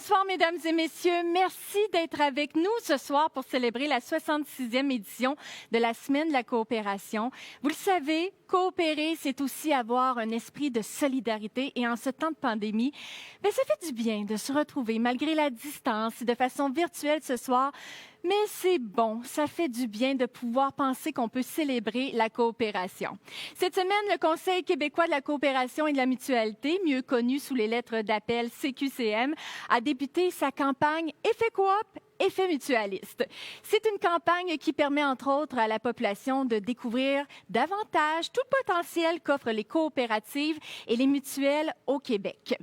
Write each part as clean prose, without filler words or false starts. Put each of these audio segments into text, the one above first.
Bonsoir, mesdames et messieurs. Merci d'être avec nous ce soir pour célébrer la 66e édition de la Semaine de la coopération. Vous le savez, coopérer, c'est aussi avoir un esprit de solidarité. Et en ce temps de pandémie, ça fait du bien de se retrouver malgré la distance et de façon virtuelle ce soir. Mais c'est bon, ça fait du bien de pouvoir penser qu'on peut célébrer la coopération. Cette semaine, le Conseil québécois de la coopération et de la mutualité, mieux connu sous les lettres d'appel CQCM, a débuté sa campagne Effet Coop, Effet mutualiste. C'est une campagne qui permet, entre autres, à la population de découvrir davantage tout le potentiel qu'offrent les coopératives et les mutuelles au Québec.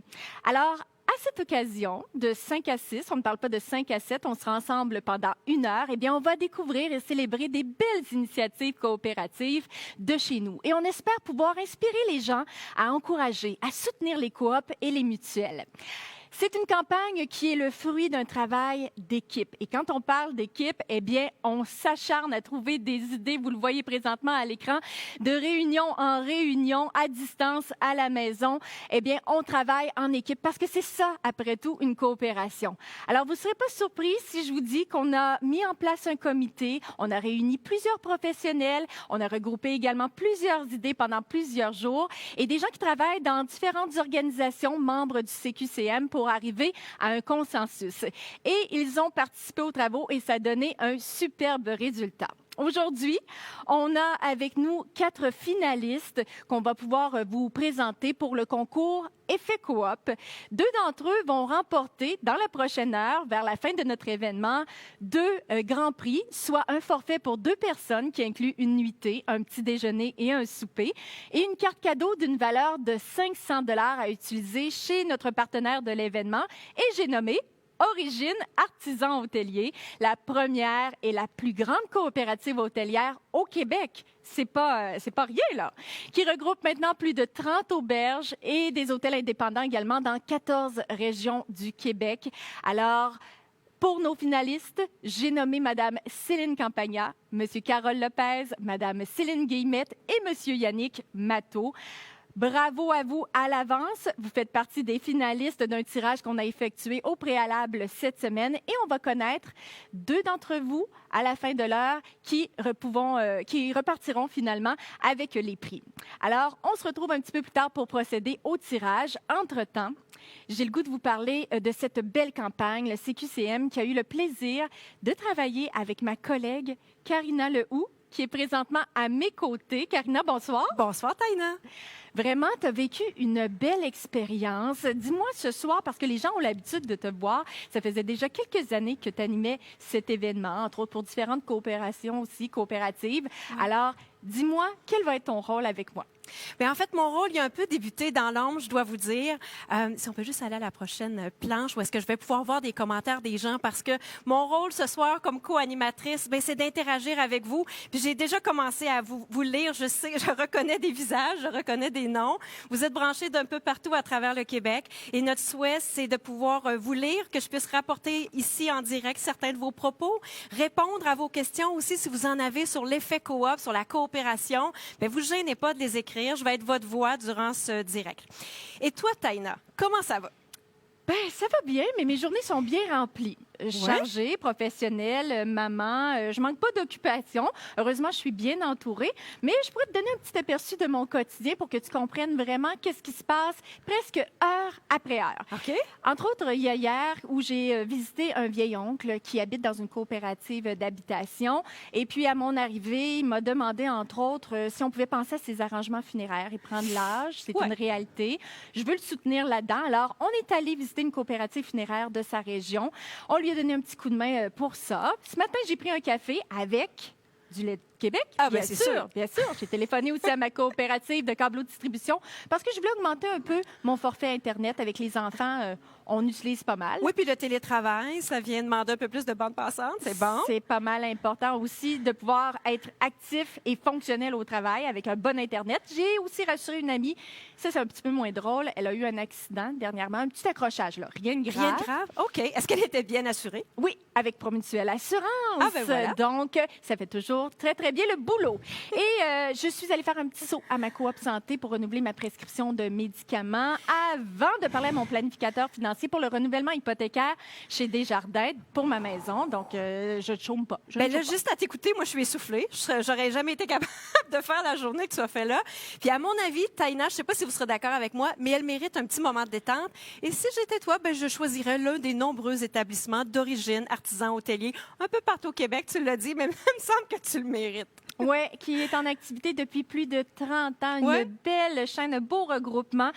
Alors, à cette occasion, de 5 à 6, on ne parle pas de 5 à 7, on sera ensemble pendant 1 heure, eh bien, on va découvrir et célébrer des belles initiatives coopératives de chez nous. Et on espère pouvoir inspirer les gens à encourager, à soutenir les coops et les mutuelles. C'est une campagne qui est le fruit d'un travail d'équipe. Et quand on parle d'équipe, eh bien, on s'acharne à trouver des idées, vous le voyez présentement à l'écran, de réunion en réunion, à distance, à la maison. Eh bien, on travaille en équipe parce que c'est ça, après tout, une coopération. Alors, vous ne serez pas surpris si je vous dis qu'on a mis en place un comité, on a réuni plusieurs professionnels, on a regroupé également plusieurs idées pendant plusieurs jours et des gens qui travaillent dans différentes organisations membres du CQCM pour arriver à un consensus. Et ils ont participé aux travaux et ça a donné un superbe résultat. Aujourd'hui, on a avec nous 4 finalistes qu'on va pouvoir vous présenter pour le concours Effet Coop. 2 d'entre eux vont remporter dans la prochaine heure, vers la fin de notre événement, 2 grands prix, soit un forfait pour 2 personnes qui inclut une nuitée, un petit déjeuner et un souper, et une carte cadeau d'une valeur de 500 $ à utiliser chez notre partenaire de l'événement. Et j'ai nommé Origine Artisan Hôtelier, la première et la plus grande coopérative hôtelière au Québec. C'est pas rien, là. Qui regroupe maintenant plus de 30 auberges et des hôtels indépendants également dans 14 régions du Québec. Alors, pour nos finalistes, j'ai nommé Madame Céline Campagna, Monsieur Carole Lopez, Madame Céline Guillemette et Monsieur Yannick Matteau. Bravo à vous à l'avance. Vous faites partie des finalistes d'un tirage qu'on a effectué au préalable cette semaine et on va connaître 2 d'entre vous à la fin de l'heure qui repartiront finalement avec les prix. Alors, on se retrouve un petit peu plus tard pour procéder au tirage. Entre-temps, j'ai le goût de vous parler de cette belle campagne, le CQCM, qui a eu le plaisir de travailler avec ma collègue Karina Lehoux, qui est présentement à mes côtés. Karina, bonsoir. Bonsoir, Taina. Vraiment, tu as vécu une belle expérience. Dis-moi ce soir, parce que les gens ont l'habitude de te voir, ça faisait déjà quelques années que tu animais cet événement, entre autres pour différentes coopérations aussi, coopératives. Oui. Alors, dis-moi, quel va être ton rôle avec moi? Bien, en fait, mon rôle, il a un peu débuté dans l'ombre, je dois vous dire. Si on peut juste aller à la prochaine planche, où est-ce que je vais pouvoir voir des commentaires des gens, parce que mon rôle ce soir, comme co-animatrice, c'est d'interagir avec vous. Puis j'ai déjà commencé à vous lire. Je sais, je reconnais des visages, je reconnais des noms. Vous êtes branchés d'un peu partout à travers le Québec. Et notre souhait, c'est de pouvoir vous lire, que je puisse rapporter ici en direct certains de vos propos, répondre à vos questions aussi si vous en avez sur l'effet coop, sur la coopération. Bien, vous ne gênez pas de les écrire. Je vais être votre voix durant ce direct. Et toi, Taina, comment ça va? Ça va bien, mais mes journées sont bien remplies. Chargée, professionnelle, maman, je manque pas d'occupation. Heureusement, je suis bien entourée, mais je pourrais te donner un petit aperçu de mon quotidien pour que tu comprennes vraiment qu'est-ce qui se passe presque heure après heure. OK. Entre autres, il y a hier où j'ai visité un vieil oncle qui habite dans une coopérative d'habitation. Et puis, à mon arrivée, il m'a demandé, entre autres, si on pouvait penser à ses arrangements funéraires et prendre l'âge. C'est une réalité. Je veux le soutenir là-dedans. Alors, on est allé visiter une coopérative funéraire de sa région. On lui a donné un petit coup de main pour ça. Ce matin, j'ai pris un café avec du lait de Québec. Ah, bien sûr. Bien sûr. J'ai téléphoné aussi à ma coopérative de câble distribution parce que je voulais augmenter un peu mon forfait Internet avec les enfants. On utilise pas mal. Oui, puis le télétravail, ça vient demander un peu plus de bande passante. C'est bon. C'est pas mal important aussi de pouvoir être actif et fonctionnel au travail avec un bon Internet. J'ai aussi rassuré une amie. Ça, c'est un petit peu moins drôle. Elle a eu un accident dernièrement, un petit accrochage, là. Rien de grave. Rien de grave? OK. Est-ce qu'elle était bien assurée? Oui, avec Promutuelle Assurance. Ah, ben voilà. Donc, ça fait toujours très, très très bien le boulot. Et je suis allée faire un petit saut à ma coop santé pour renouveler ma prescription de médicaments avant de parler à mon planificateur financier pour le renouvellement hypothécaire chez Desjardins pour ma maison. Donc, je ne chôme pas. Ben là, juste à t'écouter, moi, je suis essoufflée. J'aurais jamais été capable de faire la journée que tu as fait là. Puis, à mon avis, Taïna, je sais pas si vous serez d'accord avec moi, mais elle mérite un petit moment de détente. Et si j'étais toi, ben, je choisirais l'un des nombreux établissements d'origine, artisans, hôteliers, un peu partout au Québec, tu l'as dit, mais il me semble que tu le mérites. Oui, qui est en activité depuis plus de 30 ans. Ouais. Une belle chaîne, un beau regroupement.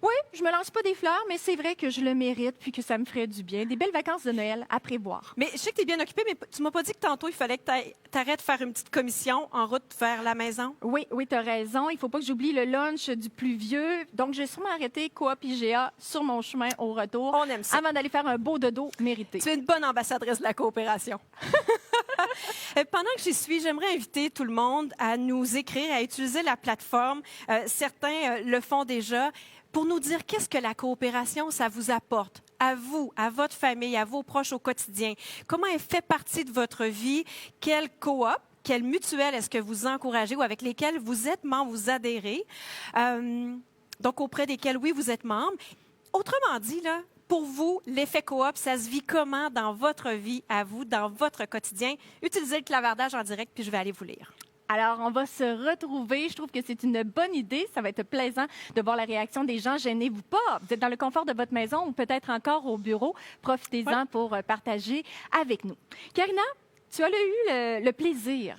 Oui, je me lance pas des fleurs, mais c'est vrai que je le mérite puis que ça me ferait du bien. Des belles vacances de Noël à prévoir. Mais je sais que tu es bien occupée, mais tu m'as pas dit que tantôt, il fallait que tu arrêtes de faire une petite commission en route vers la maison? Oui, tu as raison. Il faut pas que j'oublie le lunch du plus vieux. Donc, je vais sûrement arrêter Coop IGA sur mon chemin au retour. On aime ça. Avant d'aller faire un beau dodo mérité. Tu es une bonne ambassadrice de la coopération. Pendant que j'y suis, j'aimerais inviter tout le monde à nous écrire, à utiliser la plateforme. Certains le font déjà pour nous dire qu'est-ce que la coopération, ça vous apporte à vous, à votre famille, à vos proches au quotidien. Comment elle fait partie de votre vie? Quelle coop? Quelle mutuelle est-ce que vous encouragez ou avec lesquelles vous êtes membre, vous adhérez? Donc, auprès desquels, oui, vous êtes membre. Autrement dit, là, pour vous, l'effet coop, ça se vit comment dans votre vie, à vous, dans votre quotidien? Utilisez le clavardage en direct, puis je vais aller vous lire. Alors, on va se retrouver. Je trouve que c'est une bonne idée. Ça va être plaisant de voir la réaction des gens. Gênez-vous pas. Vous êtes dans le confort de votre maison ou peut-être encore au bureau. Profitez-en pour partager avec nous. Karina, tu as eu le plaisir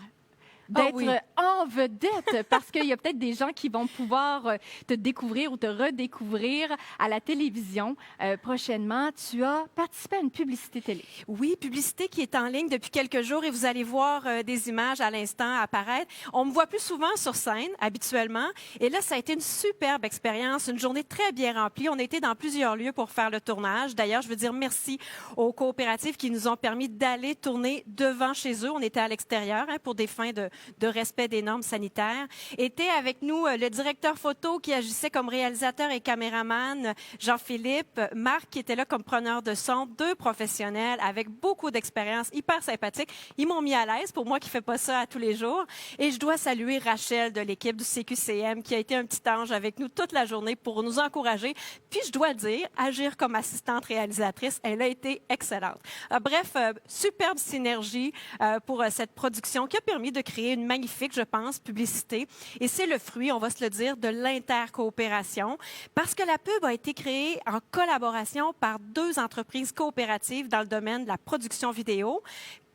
d'être oui. en vedette parce qu'il y a peut-être des gens qui vont pouvoir te découvrir ou te redécouvrir à la télévision prochainement. Tu as participé à une publicité télé. Oui, publicité qui est en ligne depuis quelques jours et vous allez voir des images à l'instant apparaître. On me voit plus souvent sur scène, habituellement. Et là, ça a été une superbe expérience, une journée très bien remplie. On a été dans plusieurs lieux pour faire le tournage. D'ailleurs, je veux dire merci aux coopératives qui nous ont permis d'aller tourner devant chez eux. On était à l'extérieur pour des fins de respect des normes sanitaires. Était avec nous le directeur photo qui agissait comme réalisateur et caméraman, Jean-Philippe, Marc qui était là comme preneur de son, deux professionnels avec beaucoup d'expérience, hyper sympathiques. Ils m'ont mis à l'aise, pour moi qui ne fais pas ça à tous les jours. Et je dois saluer Rachel de l'équipe du CQCM qui a été un petit ange avec nous toute la journée pour nous encourager. Puis je dois dire, agir comme assistante réalisatrice, elle a été excellente. Bref, superbe synergie pour cette production qui a permis de créer une magnifique, je pense, publicité. Et c'est le fruit, on va se le dire, de l'intercoopération parce que la pub a été créée en collaboration par deux entreprises coopératives dans le domaine de la production vidéo,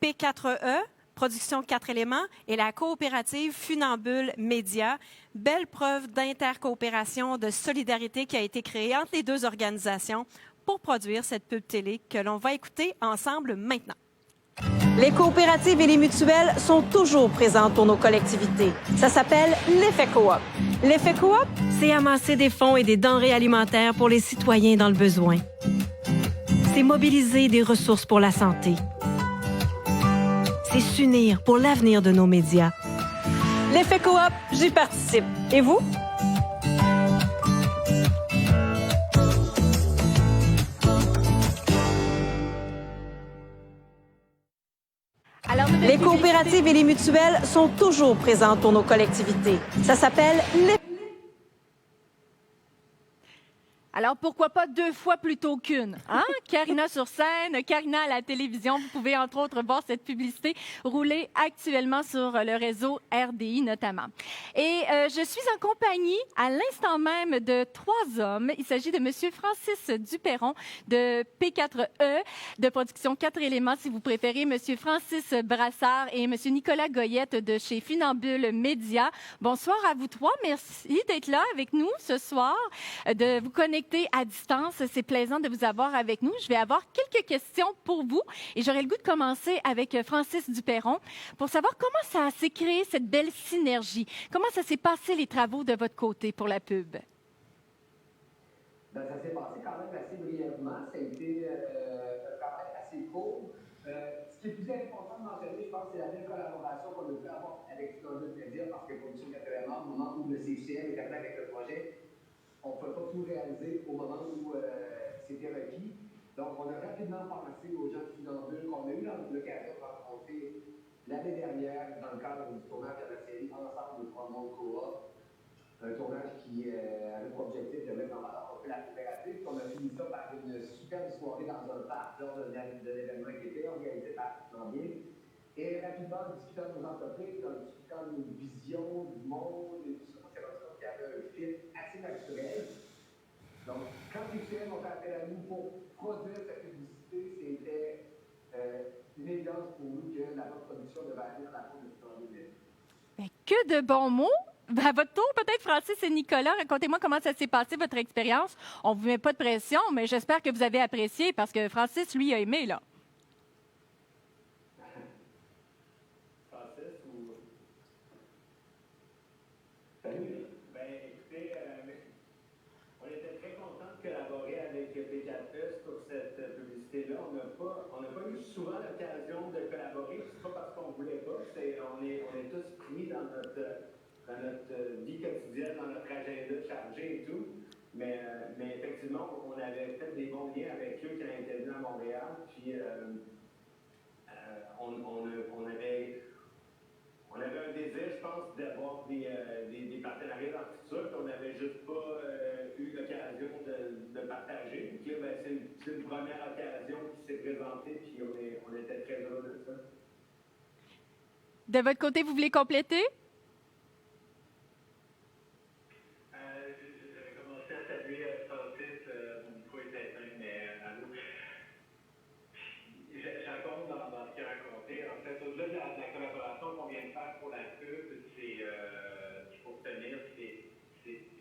P4E, Production 4 éléments, et la coopérative Funambule Média. Belle preuve d'intercoopération, de solidarité qui a été créée entre les deux organisations pour produire cette pub télé que l'on va écouter ensemble maintenant. Les coopératives et les mutuelles sont toujours présentes pour nos collectivités. Ça s'appelle l'effet coop. L'effet coop, c'est amasser des fonds et des denrées alimentaires pour les citoyens dans le besoin. C'est mobiliser des ressources pour la santé. C'est s'unir pour l'avenir de nos médias. L'effet coop, j'y participe. Et vous? Alors, Les coopératives et les mutuelles sont toujours présentes pour nos collectivités. Ça s'appelle l'effet. Alors, pourquoi pas deux fois plutôt qu'une? Hein? Karina sur scène, Karina à la télévision. Vous pouvez, entre autres, voir cette publicité rouler actuellement sur le réseau RDI, notamment. Et je suis en compagnie, à l'instant même, de trois hommes. Il s'agit de Monsieur Francis Duperron, de P4E, de Production 4 éléments, si vous préférez, Monsieur Francis Brassard et Monsieur Nicolas Goyette de chez Funambule Média. Bonsoir à vous trois. Merci d'être là avec nous ce soir, de vous connecter à distance. C'est plaisant de vous avoir avec nous. Je vais avoir quelques questions pour vous et j'aurais le goût de commencer avec Francis Duperron pour savoir comment ça s'est créé, cette belle synergie. Comment ça s'est passé, les travaux de votre côté pour la pub? Ben, ça s'est passé quand même assez brièvement. Ça a été quand même assez court. Ce qui est plus important de mentionner, je pense, c'est la belle collaboration qu'on a pu avoir avec Funambule Média parce que Production 4 éléments, au moment où le CQCM est arrivé avec le projet, on ne pouvait pas tout réaliser au moment où c'était requis. Donc, on a rapidement pensé aux gens de Funambule qu'on a eu l'occasion de rencontrer l'année dernière, dans le cadre du tournage de la série Ensemble, nous prenons coop, un tournage qui avait pour objectif de mettre en valeur un peu la coopérative. On a fini ça par une superbe soirée dans un parc lors d'un événement qui était organisé par Ambier. Et rapidement, en discutant de nos entreprises, en discutant de nos visions du monde et tout ça, on s'est rendu compte qu'il y avait un fit assez naturel. Donc, quand les films ont fait appel à nous pour produire cette publicité, c'était une évidence pour nous que la bonne production devait aller dans la peau de ce. Ben, que de bons mots! Ben, à votre tour, peut-être, Francis et Nicolas, racontez-moi comment ça s'est passé, votre expérience. On ne vous met pas de pression, mais j'espère que vous avez apprécié parce que Francis, lui, a aimé, là. Francis ou. Salut. Ben, écoutez, on était très contents de collaborer avec P4S pour cette publicité-là. On n'a pas eu souvent l'occasion de collaborer. C'est pas parce qu'on ne voulait pas. On est tous pris dans notre vie quotidienne, dans notre agenda chargé et tout. Mais effectivement, on avait fait des bons liens avec eux quand ils étaient venus à Montréal. Puis on avait un désir, je pense, d'avoir des partenariats dans le futur. Puis on n'avait juste pas eu l'occasion de partager. Puis là, ben, c'est une première occasion qui s'est présentée. Puis on était très heureux de ça. De votre côté, vous voulez compléter? J'avais commencé à saluer Francis, mon micro était éteint, mais allô. J'accorde dans ce qu'il a raconté. En fait, au-delà de la collaboration qu'on vient de faire pour la pub, qu'il faut retenir, c'est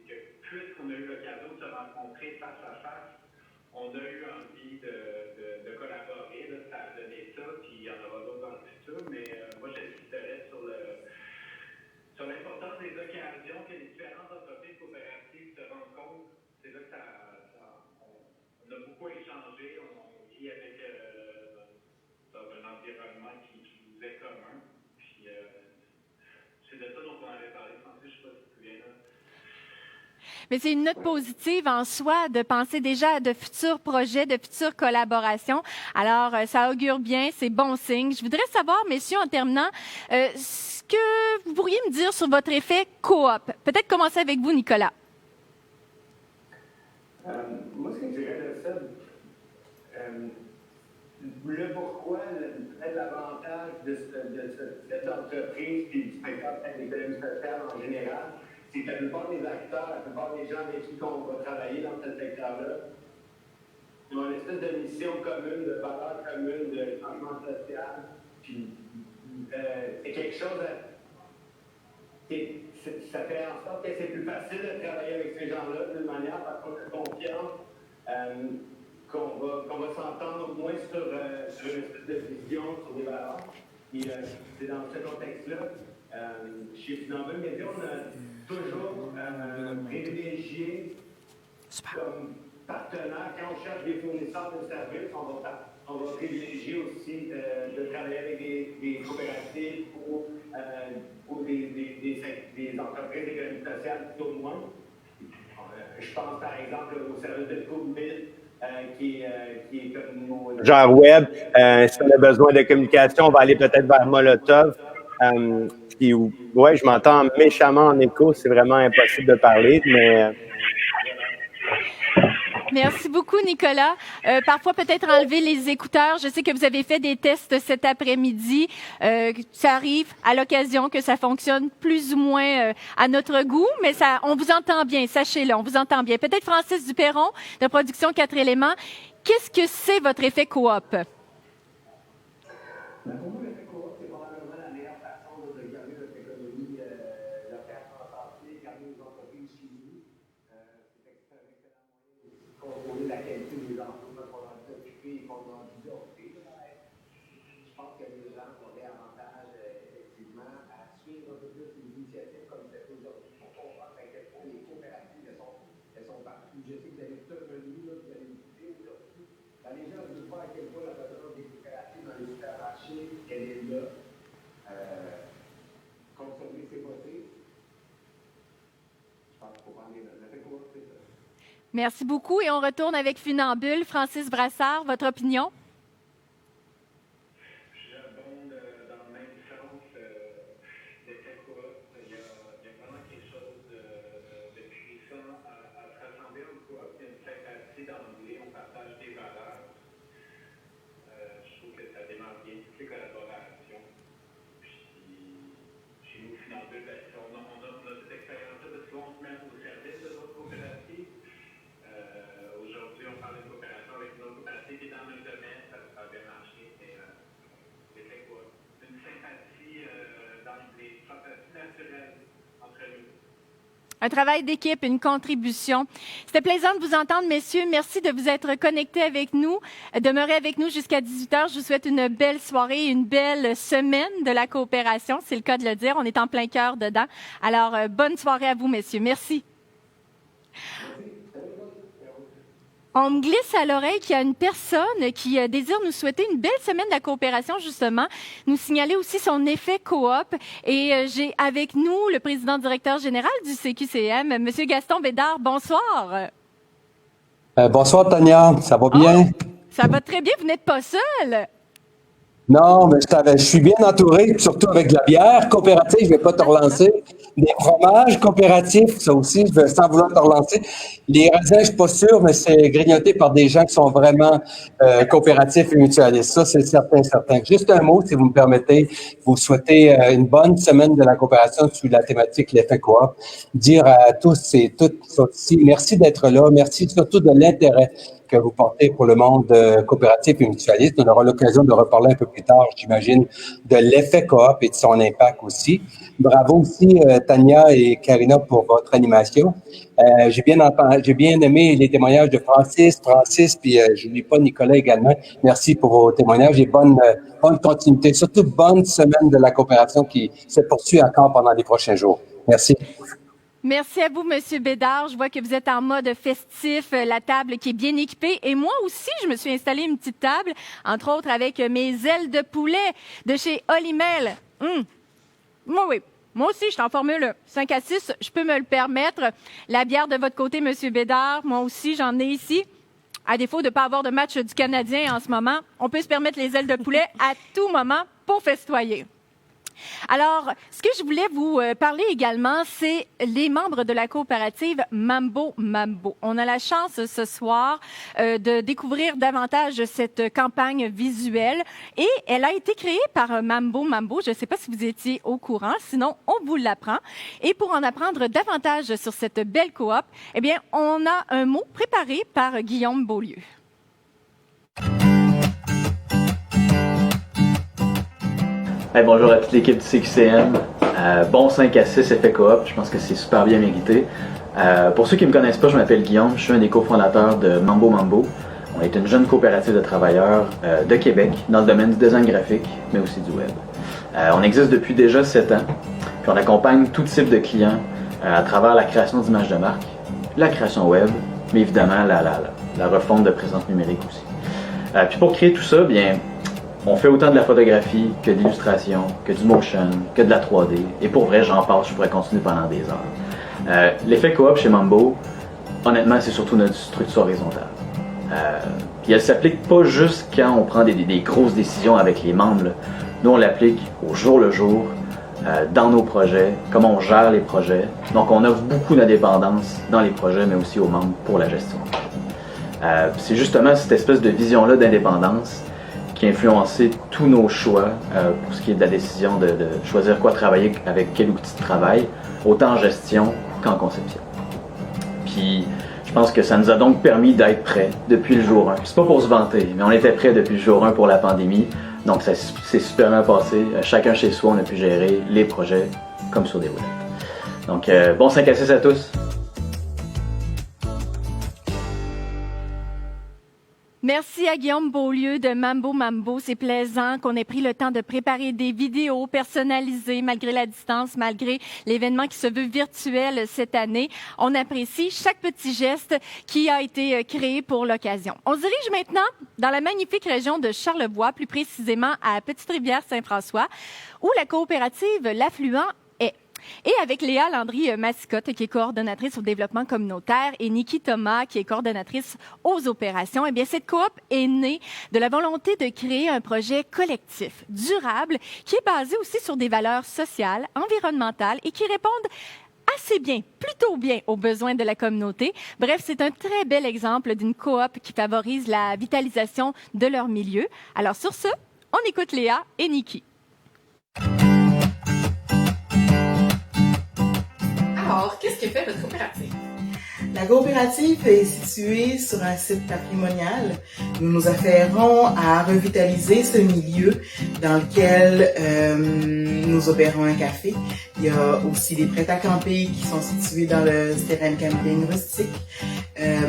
que puisqu'on a eu l'occasion de se rencontrer face à face, on a eu envie de collaborer. Là, ça a donné ça, puis il y en aura d'autres dans le futur, mais moi, j'insisterais sur l'importance des occasions que les différentes entreprises coopératives se rendent compte. C'est là que on a beaucoup échangé, on vit avec dans un environnement qui nous est commun. Puis c'est de ça dont on avait parlé, Francis, je ne sais pas si tu te souviens là. Mais c'est une note positive en soi de penser déjà à de futurs projets, de futures collaborations. Alors, ça augure bien, c'est bon signe. Je voudrais savoir, messieurs, en terminant, ce que vous pourriez me dire sur votre effet coop. Peut-être commencer avec vous, Nicolas. Moi, ce que je dirais de ça, le pourquoi, peut-être l'avantage de cette entreprise et du spectacle avec l'économie sociale en général, c'est que la plupart des acteurs, la plupart des gens avec qui on va travailler dans ce secteur-là, ils ont une espèce de mission commune, de valeur commune, de changement social. Puis, c'est quelque chose ça fait en sorte que c'est plus facile de travailler avec ces gens-là d'une manière parce qu'on a confiance qu'on va s'entendre au moins sur une espèce de vision, sur des valeurs. Et c'est dans ce contexte-là. Chez Funambule Média, on a toujours privilégié comme partenaire, quand on cherche des fournisseurs de services, on va privilégier aussi de travailler avec des coopératives ou des entreprises d'économie sociale plutôt moins. Je pense par exemple au service de COVID qui est comme nos... Genre web, si on a besoin de communication, on va aller peut-être vers Molotov. Puis, ouais, je m'entends méchamment en écho, c'est vraiment impossible de parler, mais... Merci beaucoup, Nicolas. Parfois, peut-être enlever les écouteurs. Je sais que vous avez fait des tests cet après-midi. Ça arrive à l'occasion que ça fonctionne plus ou moins à notre goût, mais on vous entend bien, sachez-le, on vous entend bien. Peut-être Francis Duperron, de Production 4 éléments. Qu'est-ce que c'est votre effet coop? Pour moi, l'effet coop, c'est probablement la meilleure façon de garder notre économie locale en santé, garder nos entreprises chez nous. C'est un excellent moyen de contrôler la qualité des emplois qu'on a occupés et qu'on a dû offrir. Je pense que les gens auraient avantage, effectivement, à suivre un peu plus les initiatives comme c'est aujourd'hui pour comprendre à quel point les coopératives, elles sont partout. Je sais que vous avez tout un menu, là, vous allez écouter aujourd'hui. Les gens veulent voir à quel point la présence des coopératives dans les supermarchés, elle est là. Consommer, c'est possible. Je pense qu'il faut prendre les notes. L'effet coop, c'est ça. Merci beaucoup. Et on retourne avec Funambule. Francis Brassard, votre opinion? J'abonde dans le même sens un travail d'équipe, une contribution. C'était plaisant de vous entendre, messieurs. Merci de vous être connectés avec nous. Demeurez avec nous jusqu'à 18h. Je vous souhaite une belle soirée, une belle semaine de la coopération. C'est le cas de le dire. On est en plein cœur dedans. Alors, bonne soirée à vous, messieurs. Merci. On me glisse à l'oreille qu'il y a une personne qui désire nous souhaiter une belle semaine de la coopération, justement, nous signaler aussi son effet coop. Et j'ai avec nous le président directeur général du CQCM, M. Gaston Bédard. Bonsoir. Bonsoir, Tania. Ça va bien? Ça va très bien. Vous n'êtes pas seul. Non, mais je suis bien entouré, surtout avec de la bière coopérative, je ne vais pas te relancer. Des fromages coopératifs, ça aussi, je vais sans vouloir te relancer. Les raisins, je ne suis pas sûr, mais c'est grignoté par des gens qui sont vraiment coopératifs et mutualistes. Ça, c'est certain. Juste un mot, si vous me permettez, vous souhaitez une bonne semaine de la coopération sur la thématique l'effet coop. Dire à tous et toutes qui sont ici, merci d'être là, merci surtout de l'intérêt que vous portez pour le monde coopératif et mutualiste. On aura l'occasion de reparler un peu plus tard, j'imagine, de l'effet coop et de son impact aussi. Bravo aussi, Tania et Karina, pour votre animation. J'ai bien aimé les témoignages de Francis, puis je n'oublie pas Nicolas également. Merci pour vos témoignages et bonne continuité, surtout bonne semaine de la coopération qui se poursuit encore pendant les prochains jours. Merci. Merci à vous, Monsieur Bédard. Je vois que vous êtes en mode festif, la table qui est bien équipée. Et moi aussi, je me suis installé une petite table, entre autres avec mes ailes de poulet de chez Olimel. Oui. Moi aussi, je suis en formule 5 à 6. Je peux me le permettre. La bière de votre côté, Monsieur Bédard, moi aussi, j'en ai ici. À défaut de ne pas avoir de match du Canadien en ce moment, on peut se permettre les ailes de poulet à tout moment pour festoyer. Alors, ce que je voulais vous parler également, c'est les membres de la coopérative Mambo Mambo. On a la chance ce soir de découvrir davantage cette campagne visuelle et elle a été créée par Mambo Mambo. Je ne sais pas si vous étiez au courant, sinon on vous l'apprend. Et pour en apprendre davantage sur cette belle coop, eh bien, on a un mot préparé par Guillaume Beaulieu. Hey, bonjour à toute l'équipe du CQCM. Bon 5 à 6 effet coop, je pense que c'est super bien mérité. Pour ceux qui ne me connaissent pas, je m'appelle Guillaume, je suis un des cofondateurs de Mambo Mambo. On est une jeune coopérative de travailleurs de Québec dans le domaine du design graphique, mais aussi du web. On existe depuis déjà 7 ans, puis on accompagne tout type de clients à travers la création d'images de marque, la création web, mais évidemment la refonte de présence numérique aussi. Puis pour créer tout ça, bien, on fait autant de la photographie que de l'illustration, que du motion, que de la 3D. Et pour vrai, j'en passe, je pourrais continuer pendant des heures. L'effet coop chez Mambo, honnêtement, c'est surtout notre structure horizontale. Puis elle s'applique pas juste quand on prend des grosses décisions avec les membres. Là. Nous, on l'applique au jour le jour, dans nos projets, comment on gère les projets. Donc, on offre beaucoup d'indépendance dans les projets, mais aussi aux membres pour la gestion. C'est justement cette espèce de vision-là d'indépendance qui a influencé tous nos choix pour ce qui est de la décision de choisir quoi travailler avec quel outil de travail, autant en gestion qu'en conception. Puis, je pense que ça nous a donc permis d'être prêts depuis le jour 1. C'est pas pour se vanter, mais on était prêts depuis le jour 1 pour la pandémie, donc ça s'est super bien passé. Chacun chez soi, on a pu gérer les projets comme sur des roulettes. Donc, bon 5 à 6 à tous! Merci à Guillaume Beaulieu de Mambo Mambo. C'est plaisant qu'on ait pris le temps de préparer des vidéos personnalisées malgré la distance, malgré l'événement qui se veut virtuel cette année. On apprécie chaque petit geste qui a été créé pour l'occasion. On se dirige maintenant dans la magnifique région de Charlevoix, plus précisément à Petite-Rivière-Saint-François, où la coopérative L'Affluent est. Et avec Léa Landry-Massicotte, qui est coordonnatrice au développement communautaire, et Niki Thomas, qui est coordonnatrice aux opérations, eh bien, cette coop est née de la volonté de créer un projet collectif, durable, qui est basé aussi sur des valeurs sociales, environnementales et qui répondent assez bien, plutôt bien aux besoins de la communauté. Bref, c'est un très bel exemple d'une coop qui favorise la vitalisation de leur milieu. Alors sur ce, on écoute Léa et Niki. Alors, qu'est-ce que fait votre coopérative? La coopérative est située sur un site patrimonial. Nous nous affairons à revitaliser ce milieu dans lequel nous opérons un café. Il y a aussi des prêts à camper qui sont situés dans le terrain camping rustique.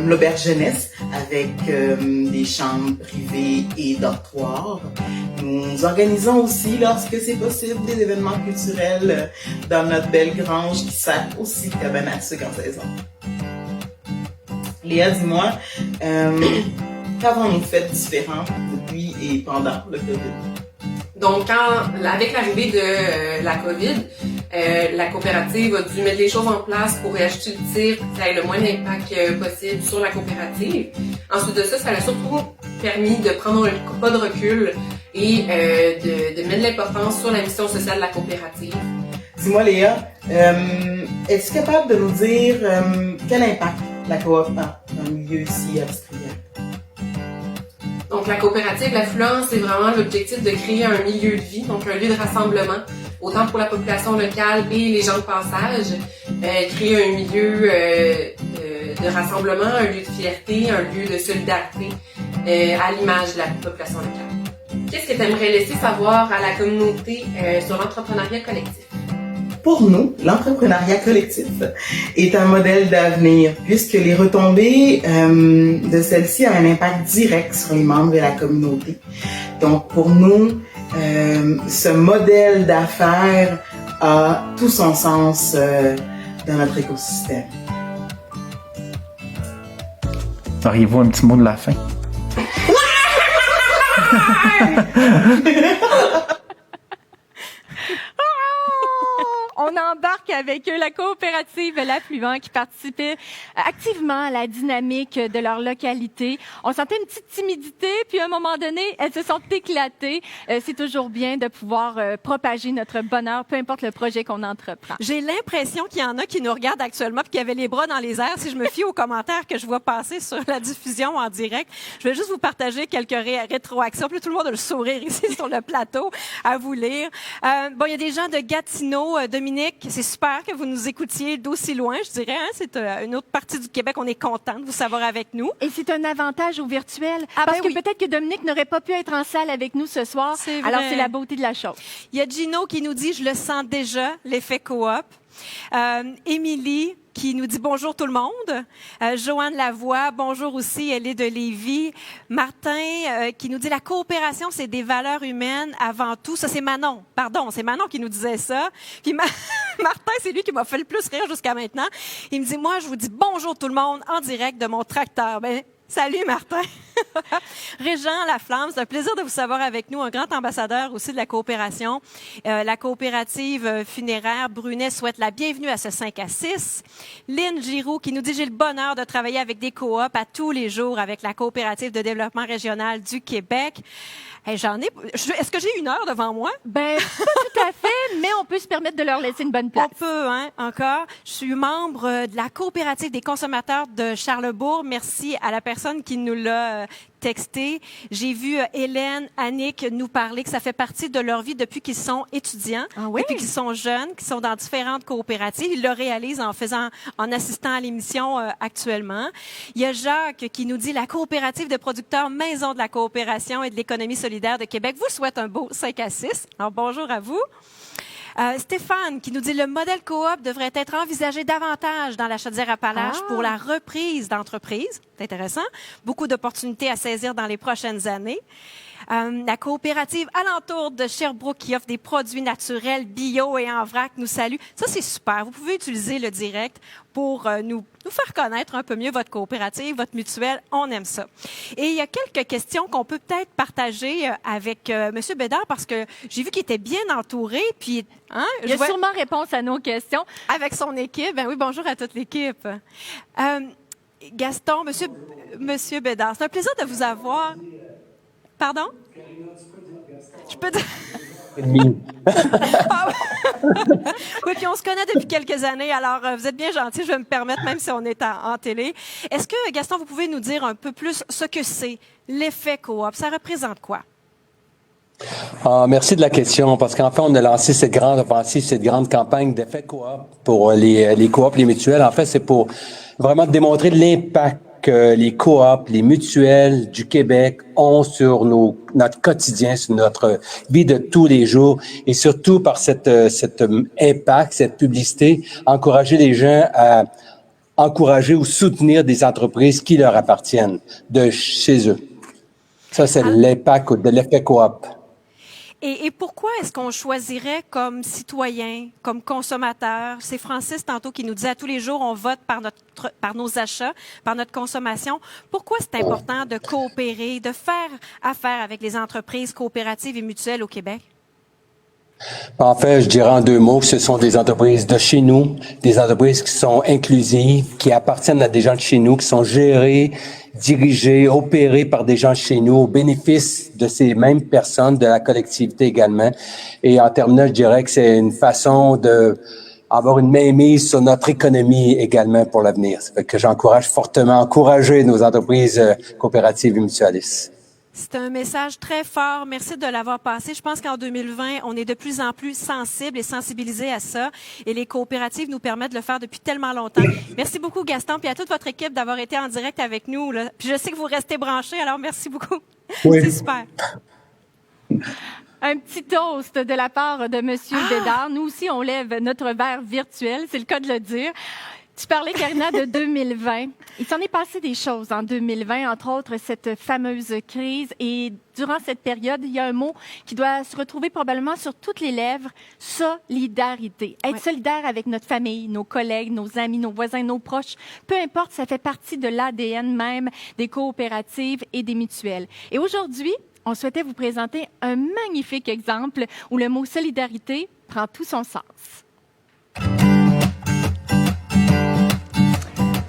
L'auberge jeunesse avec des chambres privées et dortoirs. Nous organisons aussi, lorsque c'est possible, des événements culturels dans notre belle grange qui sert aussi de cabane à sucre en saison. Léa, dis-moi, qu'avons-nous fait différent depuis et pendant le COVID? Donc, avec l'arrivée de la COVID, la coopérative a dû mettre les choses en place pour réajuster le tir, que ça ait le moins d'impact possible sur la coopérative. Ensuite de ça, ça a surtout permis de prendre un pas de recul et de mettre de l'importance sur la mission sociale de la coopérative. Dis-moi, Léa, es-tu capable de nous dire quel impact la coop a dans le milieu ici industriel? Donc, la coopérative L'Affluence, c'est vraiment l'objectif de créer un milieu de vie, donc un lieu de rassemblement, autant pour la population locale et les gens de passage. Créer un milieu de rassemblement, un lieu de fierté, un lieu de solidarité à l'image de la population locale. Qu'est-ce que tu aimerais laisser savoir à la communauté sur l'entrepreneuriat collectif? Pour nous, l'entrepreneuriat collectif est un modèle d'avenir puisque les retombées de celle-ci ont un impact direct sur les membres de la communauté. Donc pour nous, ce modèle d'affaires a tout son sens dans notre écosystème. Auriez-vous un petit mot de la fin? On embarque avec eux la coopérative L'Affluent qui participait activement à la dynamique de leur localité. On sentait une petite timidité, puis à un moment donné, elles se sont éclatées. C'est toujours bien de pouvoir propager notre bonheur, peu importe le projet qu'on entreprend. J'ai l'impression qu'il y en a qui nous regardent actuellement puis qui avaient les bras dans les airs. Si je me fie aux commentaires que je vois passer sur la diffusion en direct, je vais juste vous partager quelques rétroactions. Puis tout le monde a le sourire ici sur le plateau à vous lire. Bon, il y a des gens de Gatineau, Dominique, c'est super que vous nous écoutiez d'aussi loin, je dirais. Hein? C'est une autre partie du Québec. On est content de vous savoir avec nous. Et c'est un avantage au virtuel. Ah, parce ben que oui. peut-être que Dominique n'aurait pas pu être en salle avec nous ce soir. C'est vrai. Alors, c'est la beauté de la chose. Il y a Gino qui nous dit « Je le sens déjà, l'effet coop ». Émilie qui nous dit bonjour tout le monde. Joanne Lavoie, bonjour aussi, elle est de Lévis. Martin qui nous dit la coopération, c'est des valeurs humaines avant tout. Ça, c'est Manon. Pardon, c'est Manon qui nous disait ça. Puis Martin, c'est lui qui m'a fait le plus rire jusqu'à maintenant. Il me dit, moi, je vous dis bonjour tout le monde en direct de mon tracteur. Ben, salut Martin. Régent Laflamme, c'est un plaisir de vous savoir avec nous, un grand ambassadeur aussi de la coopération. La coopérative funéraire Brunet souhaite la bienvenue à ce 5 à 6. Lynn Giroux qui nous dit « J'ai le bonheur de travailler avec des coops à tous les jours avec la coopérative de développement régional du Québec. » Hey, est-ce que j'ai une heure devant moi? Ben, pas tout à fait, mais on peut se permettre de leur laisser une bonne place. On peut, hein, encore. Je suis membre de la coopérative des consommateurs de Charlesbourg. Merci à la personne qui nous l'a texté. J'ai vu Hélène, Annick nous parler que ça fait partie de leur vie depuis qu'ils sont étudiants, depuis qu'ils sont jeunes, qu'ils sont dans différentes coopératives. Ils le réalisent en assistant à l'émission actuellement. Il y a Jacques qui nous dit la coopérative de producteurs Maison de la coopération et de l'économie solidaire de Québec vous souhaite un beau 5 à 6. Alors bonjour à vous. Stéphane qui nous dit le modèle coop devrait être envisagé davantage dans la Chaudière-Appalaches pour la reprise d'entreprises. C'est intéressant. Beaucoup d'opportunités à saisir dans les prochaines années. La coopérative alentour de Sherbrooke qui offre des produits naturels, bio et en vrac nous salue. Ça, c'est super. Vous pouvez utiliser le direct pour nous faire connaître un peu mieux votre coopérative, votre mutuelle. On aime ça. Et il y a quelques questions qu'on peut peut-être partager avec M. Bédard parce que j'ai vu qu'il était bien entouré. Puis, hein, il y a sûrement réponse à nos questions. Avec son équipe. Ben oui, bonjour à toute l'équipe. Gaston, Monsieur Bédard, c'est un plaisir de vous avoir. Pardon? Je peux dire... Oui, puis on se connaît depuis quelques années, alors vous êtes bien gentil, je vais me permettre, même si on est en télé. Est-ce que, Gaston, vous pouvez nous dire un peu plus ce que c'est l'effet coop? Ça représente quoi? Merci de la question, parce qu'en fait, on a lancé cette grande offensive, cette grande campagne d'effet coop pour les coops, les mutuelles. En fait, c'est pour vraiment démontrer l'impact que les coops, les mutuelles du Québec ont sur notre quotidien, sur notre vie de tous les jours, et surtout par cet impact, cette publicité, encourager les gens à encourager ou soutenir des entreprises qui leur appartiennent de chez eux. Ça, c'est l'impact de l'effet coop. Et pourquoi est-ce qu'on choisirait comme citoyen, comme consommateur? C'est Francis tantôt qui nous disait à tous les jours, on vote par nos achats, par notre consommation. Pourquoi c'est important de coopérer, de faire affaire avec les entreprises coopératives et mutuelles au Québec? En fait, je dirais en 2 mots que ce sont des entreprises de chez nous, des entreprises qui sont inclusives, qui appartiennent à des gens de chez nous, qui sont gérées, dirigées, opérées par des gens de chez nous, au bénéfice de ces mêmes personnes, de la collectivité également. Et en terminant, je dirais que c'est une façon de avoir une mainmise sur notre économie également pour l'avenir. Ça fait que j'encourage fortement, encourager nos entreprises coopératives et mutualistes. C'est un message très fort. Merci de l'avoir passé. Je pense qu'en 2020, on est de plus en plus sensibles et sensibilisés à ça. Et les coopératives nous permettent de le faire depuis tellement longtemps. Merci beaucoup, Gaston, puis à toute votre équipe d'avoir été en direct avec nous, là. Puis je sais que vous restez branchés, alors merci beaucoup. Oui. C'est super. Un petit toast de la part de M. Bédard. Nous aussi, on lève notre verre virtuel, c'est le cas de le dire. Tu parlais, Karina, de 2020. Il s'en est passé des choses en 2020, entre autres cette fameuse crise. Et durant cette période, il y a un mot qui doit se retrouver probablement sur toutes les lèvres, solidarité. Être solidaire avec notre famille, nos collègues, nos amis, nos voisins, nos proches, peu importe, ça fait partie de l'ADN même des coopératives et des mutuelles. Et aujourd'hui, on souhaitait vous présenter un magnifique exemple où le mot solidarité prend tout son sens.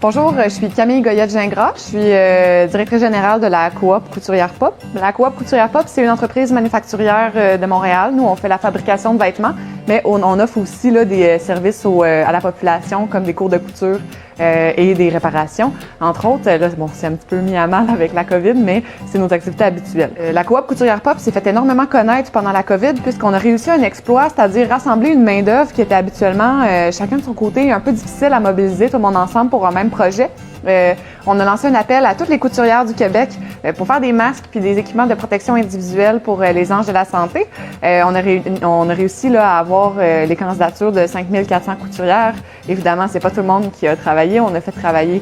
Bonjour, je suis Camille Goyette-Gingras. Je suis directrice générale de la coop Couturière Pop. La coop Couturière Pop, c'est une entreprise manufacturière de Montréal. Nous, on fait la fabrication de vêtements, mais on offre aussi là, des services à la population, comme des cours de couture et des réparations. Entre autres, là, bon, c'est un petit peu mis à mal avec la COVID, mais c'est nos activités habituelles. La coop Couturière Pop s'est fait énormément connaître pendant la COVID, puisqu'on a réussi un exploit, c'est-à-dire rassembler une main-d'œuvre qui était habituellement, chacun de son côté, un peu difficile à mobiliser tout le monde ensemble pour un même projet. On a lancé un appel à toutes les couturières du Québec pour faire des masques puis des équipements de protection individuelle pour les anges de la santé. On a réussi là, à avoir les candidatures de 5400 couturières. Évidemment, c'est pas tout le monde qui a travaillé. On a fait travailler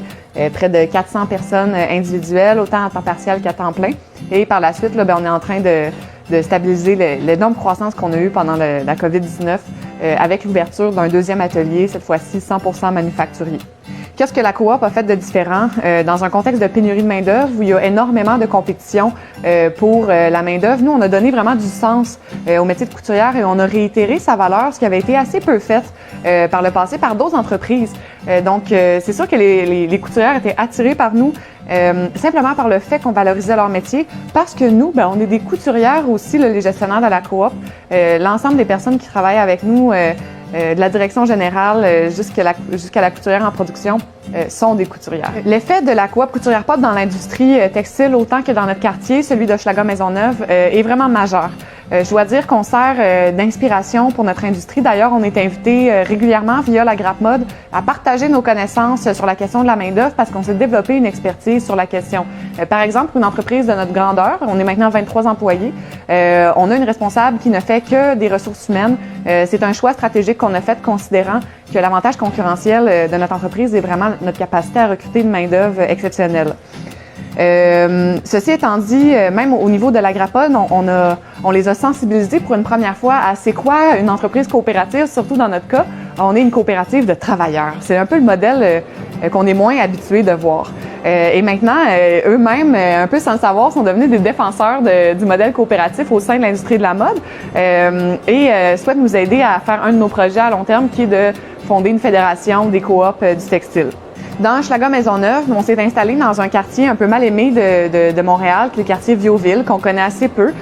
près de 400 personnes individuelles, autant à temps partiel qu'à temps plein. Et par la suite, là, on est en train de stabiliser l'énorme croissance qu'on a eue pendant la COVID-19 avec l'ouverture d'un 2e atelier, cette fois-ci 100% manufacturier. Qu'est-ce que la coop a fait de différent dans un contexte de pénurie de main-d'œuvre où il y a énormément de compétition pour la main-d'œuvre? Nous, on a donné vraiment du sens au métier de couturière et on a réitéré sa valeur, ce qui avait été assez peu fait par le passé par d'autres entreprises. Donc, c'est sûr que les couturières étaient attirées par nous simplement par le fait qu'on valorisait leur métier, parce que nous, on est des couturières aussi, là, les gestionnaires de la coop. L'ensemble des personnes qui travaillent avec nous, de la direction générale jusqu'à la couturière en production, sont des couturières. L'effet de la coop Couturière Pop dans l'industrie textile, autant que dans notre quartier, celui d'Hochelaga Maisonneuve, est vraiment majeur. Je dois dire qu'on sert d'inspiration pour notre industrie. D'ailleurs, on est invité régulièrement via la Grappe Mode à partager nos connaissances sur la question de la main-d'œuvre parce qu'on s'est développé une expertise sur la question. Par exemple, pour une entreprise de notre grandeur, on est maintenant 23 employés, on a une responsable qui ne fait que des ressources humaines. C'est un choix stratégique qu'on a fait considérant que l'avantage concurrentiel de notre entreprise est vraiment notre capacité à recruter une main-d'œuvre exceptionnelle. Ceci étant dit, même au niveau de la Grappe Mode, on les a sensibilisés pour une première fois à c'est quoi une entreprise coopérative, surtout dans notre cas, on est une coopérative de travailleurs. C'est un peu le modèle qu'on est moins habitué de voir. Et maintenant, eux-mêmes, un peu sans le savoir, sont devenus des défenseurs du modèle coopératif au sein de l'industrie de la mode et souhaitent nous aider à faire un de nos projets à long terme qui est de fonder une fédération des coops du textile. Dans Hochelaga Maisonneuve, on s'est installé dans un quartier un peu mal aimé de Montréal, qui est le quartier Viauville, qu'on connaît assez peu,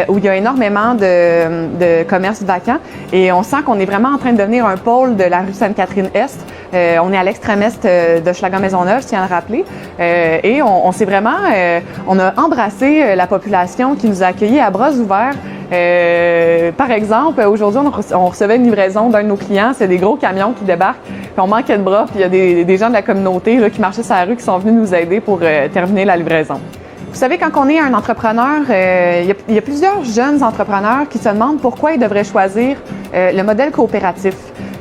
où il y a énormément de commerces vacants. Et on sent qu'on est vraiment en train de devenir un pôle de la rue Sainte-Catherine-Est. On est à l'extrême est d'Hochelaga Maisonneuve, je tiens à le rappeler. Et on s'est vraiment, on a embrassé la population qui nous a accueillis à bras ouverts. Par exemple, aujourd'hui, on recevait une livraison d'un de nos clients. C'est des gros camions qui débarquent. Puis on manquait de bras. Puis il y a des gens de la communauté là, qui marchaient sur la rue qui sont venus nous aider pour terminer la livraison. Vous savez, quand on est un entrepreneur, il y a plusieurs jeunes entrepreneurs qui se demandent pourquoi ils devraient choisir le modèle coopératif.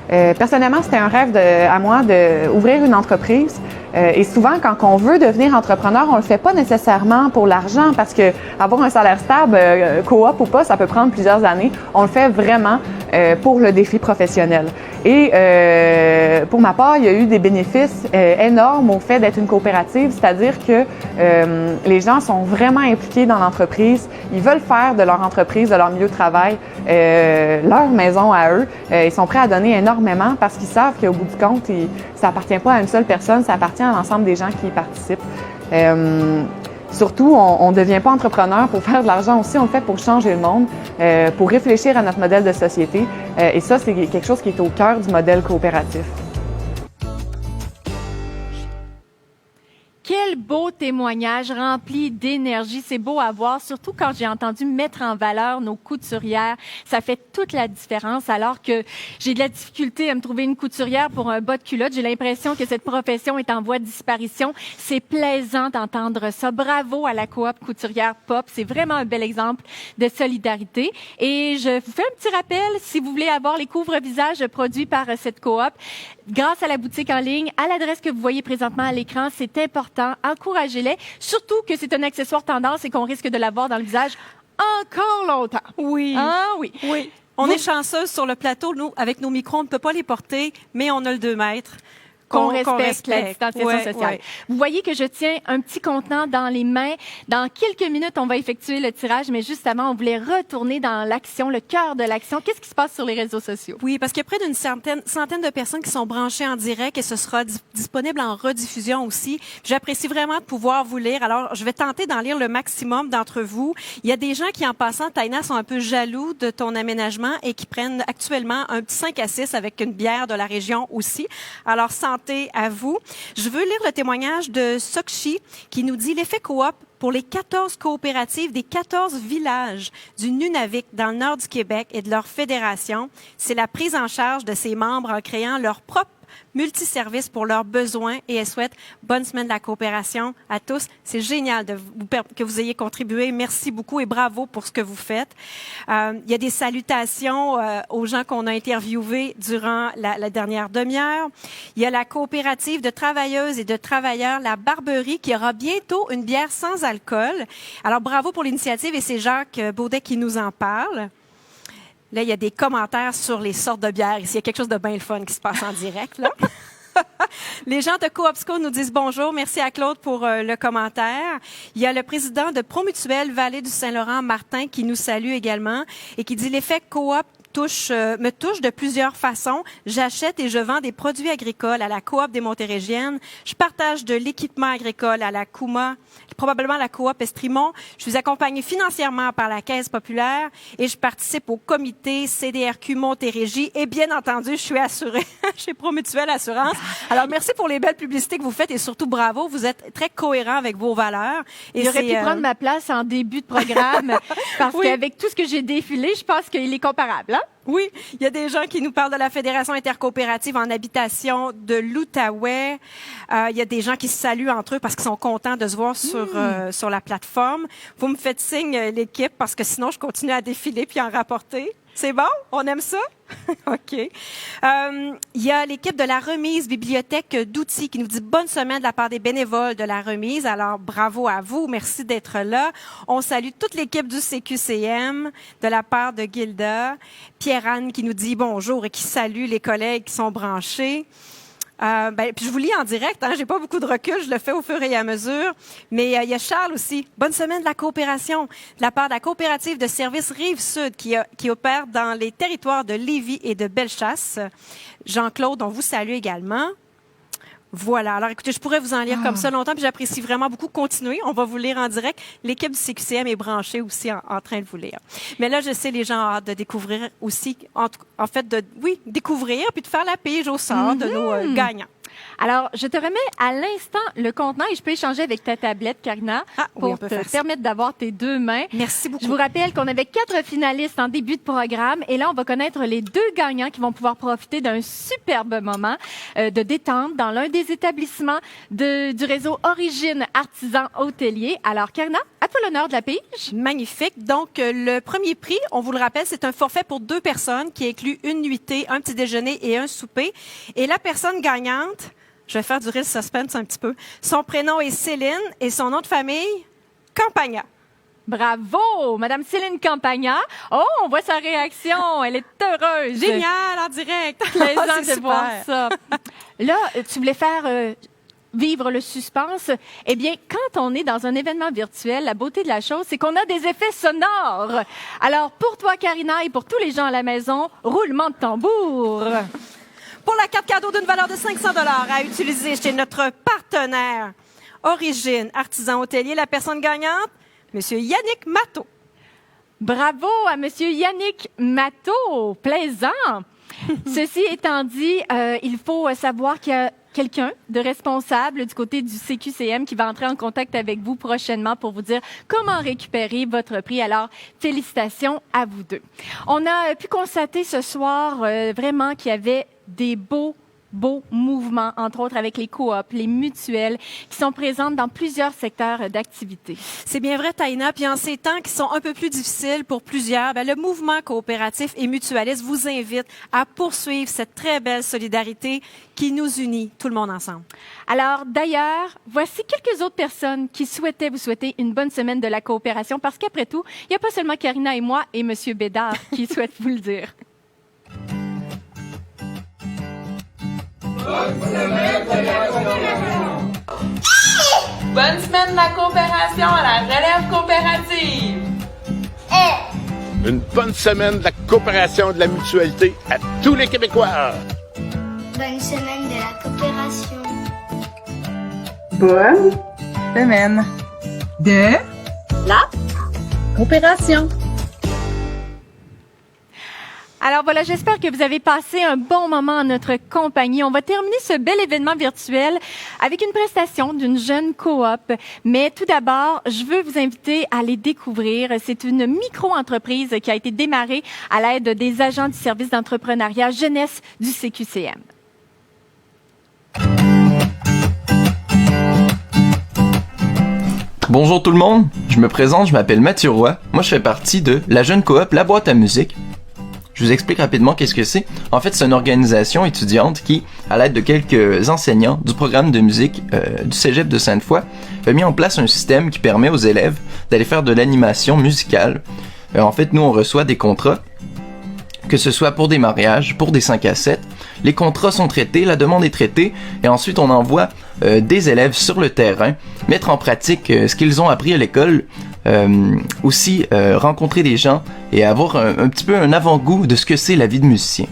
Personnellement, c'était un rêve à moi d'ouvrir une entreprise. Et souvent, quand on veut devenir entrepreneur, on le fait pas nécessairement pour l'argent parce que avoir un salaire stable, coop ou pas, ça peut prendre plusieurs années. On le fait vraiment pour le défi professionnel. Et pour ma part, il y a eu des bénéfices énormes au fait d'être une coopérative, c'est-à-dire que les gens sont vraiment impliqués dans l'entreprise. Ils veulent faire de leur entreprise, de leur milieu de travail, leur maison à eux. Ils sont prêts à donner énormément parce qu'ils savent qu'au bout du compte, ça appartient pas à une seule personne, ça appartient à l'ensemble des gens qui y participent. Surtout, on ne devient pas entrepreneur pour faire de l'argent aussi, on le fait pour changer le monde, pour réfléchir à notre modèle de société. Et ça, c'est quelque chose qui est au cœur du modèle coopératif. Quel beau témoignage rempli d'énergie. C'est beau à voir, surtout quand j'ai entendu mettre en valeur nos couturières. Ça fait toute la différence. Alors que j'ai de la difficulté à me trouver une couturière pour un bas de culotte, j'ai l'impression que cette profession est en voie de disparition. C'est plaisant d'entendre ça. Bravo à la coop couturière Pop. C'est vraiment un bel exemple de solidarité. Et je vous fais un petit rappel, si vous voulez avoir les couvre-visages produits par cette coop, grâce à la boutique en ligne, à l'adresse que vous voyez présentement à l'écran, c'est important. Encouragez-les, surtout que c'est un accessoire tendance et qu'on risque de l'avoir dans le visage encore longtemps. Oui. Ah oui. Oui. On est chanceuse sur le plateau. Nous, avec nos micros, on ne peut pas les porter, mais on a le 2 mètres. Qu'on respecte la distanciation sociale. Ouais. Vous voyez que je tiens un petit contenant dans les mains. Dans quelques minutes, on va effectuer le tirage, mais juste avant, on voulait retourner dans l'action, le cœur de l'action. Qu'est-ce qui se passe sur les réseaux sociaux? Oui, parce qu'il y a près d'une centaine de personnes qui sont branchées en direct et ce sera disponible en rediffusion aussi. J'apprécie vraiment de pouvoir vous lire. Alors, je vais tenter d'en lire le maximum d'entre vous. Il y a des gens qui, en passant, Taïna, sont un peu jaloux de ton aménagement et qui prennent actuellement un petit 5 à 6 avec une bière de la région aussi. Alors, santé à vous. Je veux lire le témoignage de Sokchi qui nous dit l'effet coop pour les 14 coopératives des 14 villages du Nunavik dans le nord du Québec et de leur fédération. C'est la prise en charge de ses membres en créant leur propre multiservices pour leurs besoins et elle souhaite bonne semaine de la coopération à tous. C'est génial que vous ayez contribué. Merci beaucoup et bravo pour ce que vous faites. Il y a des salutations aux gens qu'on a interviewés durant la dernière demi-heure. Il y a la coopérative de travailleuses et de travailleurs, la Barberie, qui aura bientôt une bière sans alcool. Alors bravo pour l'initiative et c'est Jacques Baudet qui nous en parle. Là, il y a des commentaires sur les sortes de bières. Ici, il y a quelque chose de bien le fun qui se passe en direct, là. Les gens de Coopsco nous disent bonjour. Merci à Claude pour le commentaire. Il y a le président de Promutuelle Vallée du Saint-Laurent, Martin, qui nous salue également et qui dit l'effet coop me touche de plusieurs façons. J'achète et je vends des produits agricoles à la coop des Montérégiennes. Je partage de l'équipement agricole à la Couma, probablement à la coop Estrimont. Je suis accompagnée financièrement par la Caisse populaire et je participe au comité CDRQ Montérégie. Et bien entendu, je suis assurée chez Promutuelle Assurance. Alors, merci pour les belles publicités que vous faites et surtout bravo. Vous êtes très cohérent avec vos valeurs. Et j'aurais pu prendre ma place en début de programme parce qu'avec tout ce que j'ai défilé, je pense qu'il est comparable. Hein? Oui, il y a des gens qui nous parlent de la Fédération intercoopérative en habitation de l'Outaouais. Il y a des gens qui se saluent entre eux parce qu'ils sont contents de se voir sur la plateforme. Vous me faites signe, l'équipe, parce que sinon, je continue à défiler puis en rapporter. C'est bon? On aime ça? OK. Il y a l'équipe de la remise bibliothèque d'outils qui nous dit bonne semaine de la part des bénévoles de la remise. Alors, bravo à vous. Merci d'être là. On salue toute l'équipe du CQCM de la part de Gilda. Pierre-Anne qui nous dit bonjour et qui salue les collègues qui sont branchés. Puis je vous lis en direct, hein, j'ai pas beaucoup de recul, je le fais au fur et à mesure. Mais il y a Charles aussi. Bonne semaine de la coopération, de la part de la coopérative de services Rive-Sud qui opère dans les territoires de Lévis et de Bellechasse. Jean-Claude, on vous salue également. Voilà. Alors, écoutez, je pourrais vous en lire comme ça longtemps, puis j'apprécie vraiment beaucoup. Continuez. On va vous lire en direct. L'équipe du CQCM est branchée aussi en train de vous lire. Mais là, je sais, les gens ont hâte de découvrir aussi, en fait, découvrir puis de faire la pige au sort de nos gagnants. Alors, je te remets à l'instant le contenant et je peux échanger avec ta tablette, Karina, pour te permettre d'avoir tes 2 mains. Merci beaucoup. Je vous rappelle qu'on avait 4 finalistes en début de programme et là, on va connaître les 2 gagnants qui vont pouvoir profiter d'un superbe moment de détente dans l'un des établissements du réseau Origine Artisan Hôtelier. Alors, Karina, à toi l'honneur de la pige. Magnifique. Donc, le premier prix, on vous le rappelle, c'est un forfait pour 2 personnes qui inclut une nuitée, un petit déjeuner et un souper. Et la personne gagnante, je vais faire durer le suspense un petit peu. Son prénom est Céline et son nom de famille, Campagna. Bravo, Madame Céline Campagna. Oh, on voit sa réaction. Elle est heureuse. Génial, en direct. Plaisant de voir ça. Là, tu voulais faire vivre le suspense. Eh bien, quand on est dans un événement virtuel, la beauté de la chose, c'est qu'on a des effets sonores. Alors, pour toi, Karina, et pour tous les gens à la maison, roulement de tambour. Pour la carte cadeau d'une valeur de 500 $ à utiliser chez notre partenaire Origine Artisan Hôtelier, la personne gagnante, Monsieur Yannick Matteau. Bravo à Monsieur Yannick Matteau. Plaisant. Ceci étant dit, il faut savoir qu'il y a quelqu'un de responsable du côté du CQCM qui va entrer en contact avec vous prochainement pour vous dire comment récupérer votre prix. Alors, félicitations à vous 2. On a pu constater ce soir vraiment qu'il y avait des beaux mouvements, entre autres avec les coops, les mutuelles, qui sont présentes dans plusieurs secteurs d'activité. C'est bien vrai, Taïna. Puis en ces temps qui sont un peu plus difficiles pour plusieurs, le mouvement coopératif et mutualiste vous invite à poursuivre cette très belle solidarité qui nous unit, tout le monde ensemble. Alors, d'ailleurs, voici quelques autres personnes qui souhaitaient vous souhaiter une bonne semaine de la coopération, parce qu'après tout, il n'y a pas seulement Karina et moi et M. Bédard qui souhaitent vous le dire. Bonne semaine de la coopération à la relève coopérative. Une bonne semaine de la coopération de la mutualité à tous les Québécois. Bonne semaine de la coopération. Bonne semaine de la coopération. Alors voilà, j'espère que vous avez passé un bon moment en notre compagnie. On va terminer ce bel événement virtuel avec une prestation d'une jeune coop. Mais tout d'abord, je veux vous inviter à les découvrir. C'est une micro-entreprise qui a été démarrée à l'aide des agents du service d'entrepreneuriat jeunesse du CQCM. Bonjour tout le monde, je me présente, je m'appelle Mathieu Roy. Moi, je fais partie de la jeune coop La Boîte à musique. Je vous explique rapidement qu'est-ce que c'est. En fait, c'est une organisation étudiante qui, à l'aide de quelques enseignants du programme de musique du Cégep de Sainte-Foy, a mis en place un système qui permet aux élèves d'aller faire de l'animation musicale. En fait, nous, on reçoit des contrats, que ce soit pour des mariages, pour des 5 à 7. Les contrats sont traités, la demande est traitée, et ensuite on envoie des élèves sur le terrain, mettre en pratique ce qu'ils ont appris à l'école, aussi rencontrer des gens et avoir un petit peu un avant-goût de ce que c'est la vie de musicien.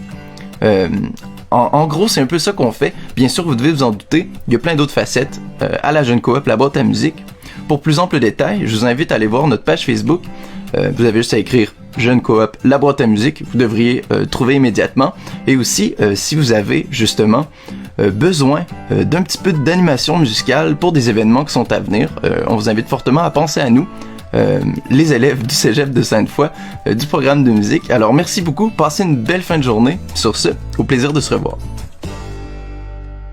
En gros, c'est un peu ça qu'on fait. Bien sûr, vous devez vous en douter, il y a plein d'autres facettes à la jeune coop La Boîte à musique. Pour plus ample détail, je vous invite à aller voir notre page Facebook. Vous avez juste à écrire Jeune Coop La Boîte à musique, vous devriez trouver immédiatement. Et aussi, si vous avez justement besoin d'un petit peu d'animation musicale pour des événements qui sont à venir, on vous invite fortement à penser à nous, les élèves du Cégep de Sainte-Foy, du programme de musique. Alors merci beaucoup, passez une belle fin de journée. Sur ce, au plaisir de se revoir.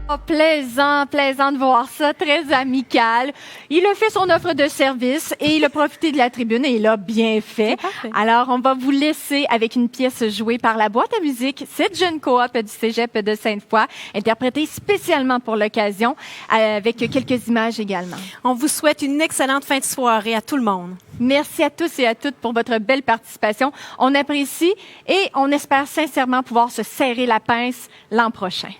Oh, plaisant de voir ça, très amical. Il a fait son offre de service et il a profité de la tribune et il a bien fait. Alors, on va vous laisser avec une pièce jouée par La Boîte à musique, cette jeune coop du Cégep de Sainte-Foy, interprétée spécialement pour l'occasion, avec quelques images également. On vous souhaite une excellente fin de soirée à tout le monde. Merci à tous et à toutes pour votre belle participation. On apprécie et on espère sincèrement pouvoir se serrer la pince l'an prochain.